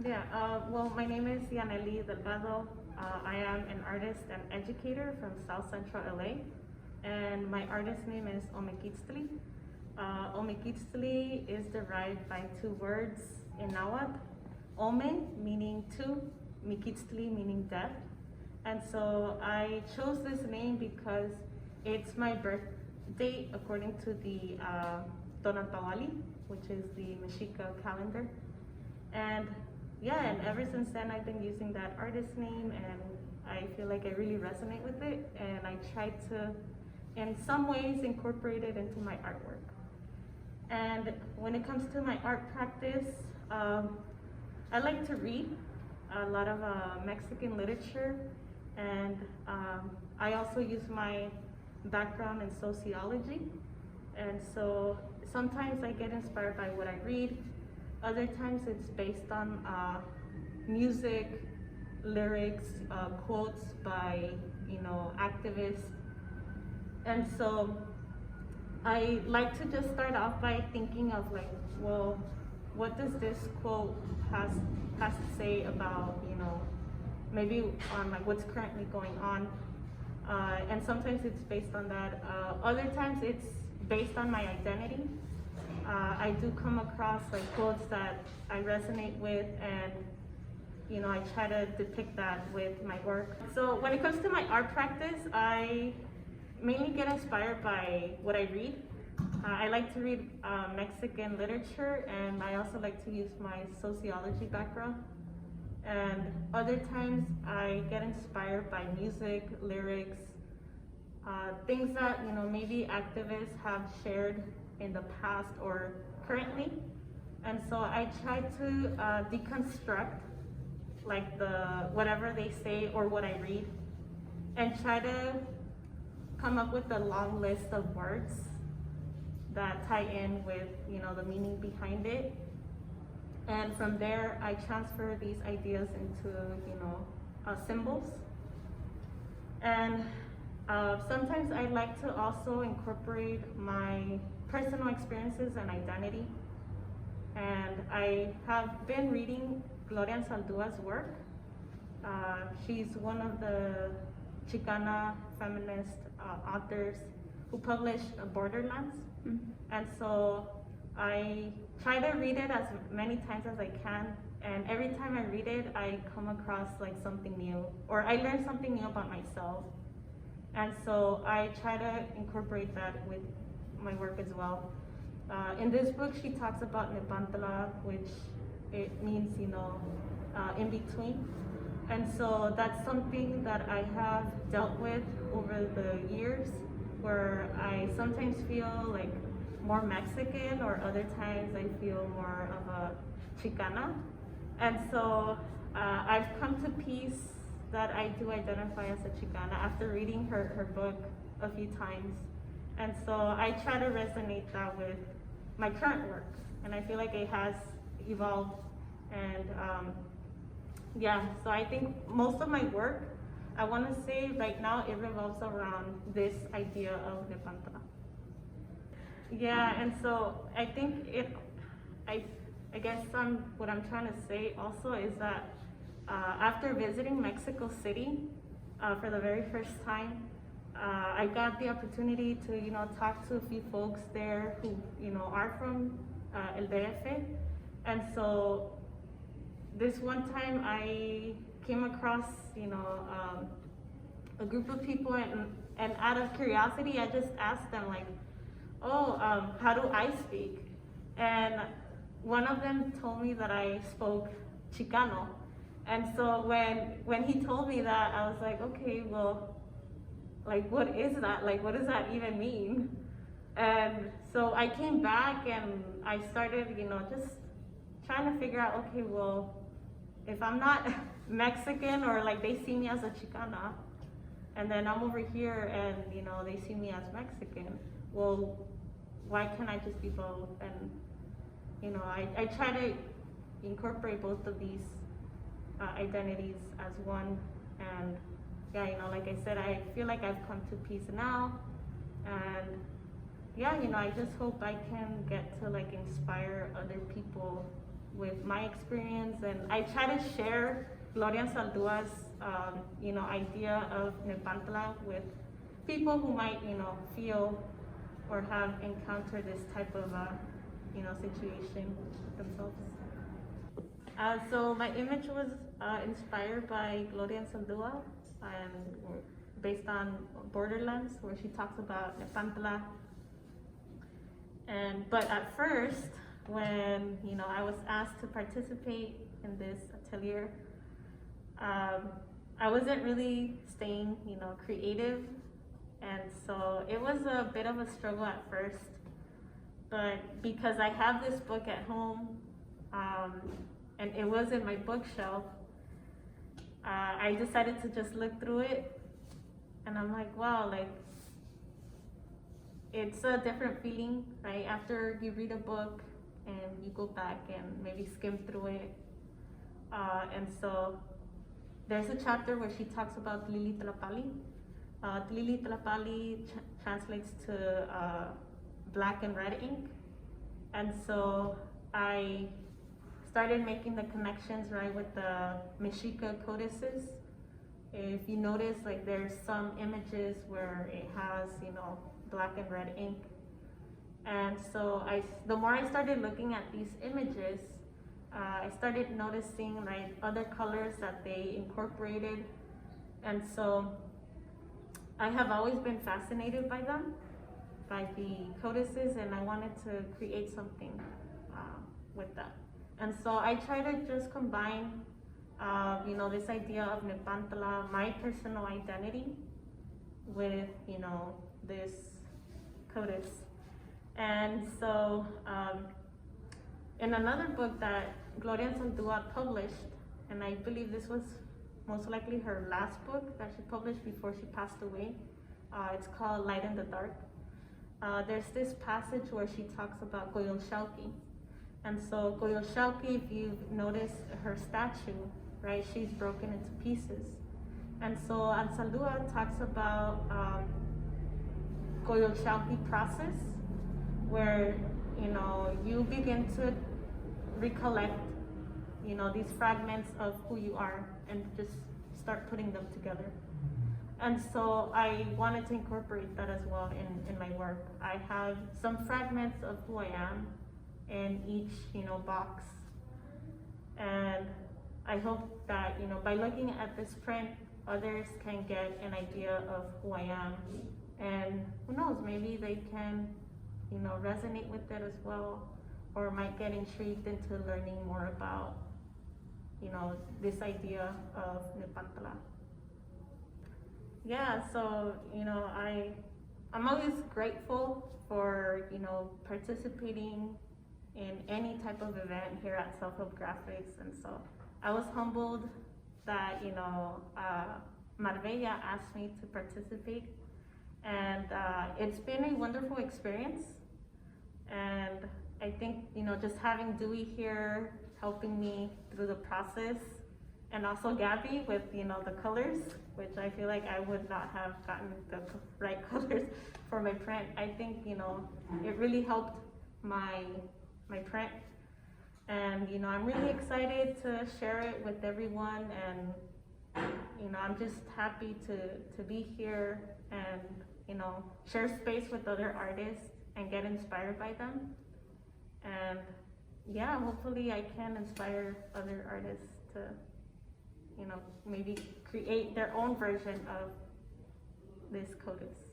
Yeah, well, my name is Yaneli Delgado. I am an artist and educator from South Central LA, and my artist name is Tlilli. Tlilli is derived by two words in Nahuatl, Ome meaning two, Miquitztli meaning death. And so I chose this name because it's my birth date according to the Tonalpohualli, which is the Mexica Calendar. And yeah, and ever since then I've been using that artist name, and I feel like I really resonate with it, and I try to, in some ways, incorporate it into my artwork. And when it comes to my art practice, I like to read a lot of Mexican literature, and I also use my background in sociology, and so sometimes I get inspired by what I read. Other times it's based on music, lyrics, quotes by activists. And so I like to just start off by thinking of like, well, what does this quote has to say about maybe on like what's currently going on. And sometimes it's based on that. Other times it's based on my identity. I do come across like quotes that I resonate with, and I try to depict that with my work. So when it comes to my art practice, I mainly get inspired by what I read. I like to read Mexican literature, and I also like to use my sociology background. And other times I get inspired by music, lyrics, things that maybe activists have shared in the past or currently. And so I try to deconstruct like whatever they say or what I read, and try to come up with a long list of words that tie in with the meaning behind it. And from there I transfer these ideas into symbols. And sometimes I like to also incorporate my personal experiences and identity. And I have been reading Gloria Anzaldúa's work. She's one of the Chicana feminist authors who published Borderlands. Mm-hmm. And so I try to read it as many times as I can, and every time I read it I come across like something new, or I learn something new about myself. And so I try to incorporate that with my work as well. In this book, she talks about Nepantla, which it means, in between. And so that's something that I have dealt with over the years, where I sometimes feel like more Mexican, or other times I feel more of a Chicana. And so I've come to peace that I do identify as a Chicana after reading her book a few times. And so I try to resonate that with my current work, and I feel like it has evolved. And yeah, so I think most of my work, I want to say right now, it revolves around this idea of Nepantla. Yeah, and so I think I guess what I'm trying to say also is that after visiting Mexico City for the very first time, I got the opportunity to talk to a few folks there who are from El DF. And so this one time I came across a group of people, and out of curiosity I just asked them like, oh, how do I speak? And one of them told me that I spoke Chicano. And so when he told me that, I was like, okay, well, like, what is that? Like, what does that even mean? And so I came back and I started, just trying to figure out, okay, well, if I'm not Mexican, or like they see me as a Chicana, and then I'm over here and they see me as Mexican, well, why can't I just be both? And I try to incorporate both of these identities as one. And yeah, like I said, I feel like I've come to peace now. And yeah, I just hope I can get to like inspire other people with my experience, and I try to share Gloria Anzaldúa's idea of Nepantla with people who might feel or have encountered this type of situation themselves. So my image was inspired by Gloria Anzaldúa and based on Borderlands, where she talks about Nepantla. But at first, when I was asked to participate in this atelier, I wasn't really staying creative, and so it was a bit of a struggle at first. But because I have this book at home, and it was in my bookshelf, I decided to just look through it, and I'm like, wow, like, it's a different feeling, right? After you read a book and you go back and maybe skim through it. And so there's a chapter where she talks about Tlilli Tlapalli. Tlilli Tlapalli translates to black and red ink. And so I started making the connections, right, with the Mexica codices. If you notice, like, there's some images where it has, black and red ink. And so the more I started looking at these images, I started noticing, like, other colors that they incorporated. And so I have always been fascinated by them, by the codices, and I wanted to create something with that. And so I try to just combine this idea of Nepantla, my personal identity, with this codice. And so in another book that Gloria Anzaldúa published, and I believe this was most likely her last book that she published before she passed away, it's called Light in the Dark. There's this passage where she talks about Coyolxauhqui. And so Coyolxauhqui, if you've noticed her statue, right, she's broken into pieces. And so Anzaldúa talks about Coyolxauhqui process, where you begin to recollect these fragments of who you are and just start putting them together. And so I wanted to incorporate that as well in my work. I have some fragments of who I am in each box, and I hope that by looking at this print, others can get an idea of who I am, and who knows, maybe they can resonate with it as well, or might get intrigued into learning more about this idea of Nepantla. Yeah, so I'm always grateful for participating in any type of event here at Self Help Graphics, and so I was humbled that Marbella asked me to participate, and it's been a wonderful experience. And I think just having Dewey here helping me through the process, and also Gabby with the colors, which I feel like I would not have gotten the right colors for my print. I think it really helped my print, and I'm really excited to share it with everyone, and I'm just happy to be here and share space with other artists and get inspired by them. And yeah, hopefully I can inspire other artists to maybe create their own version of this codice.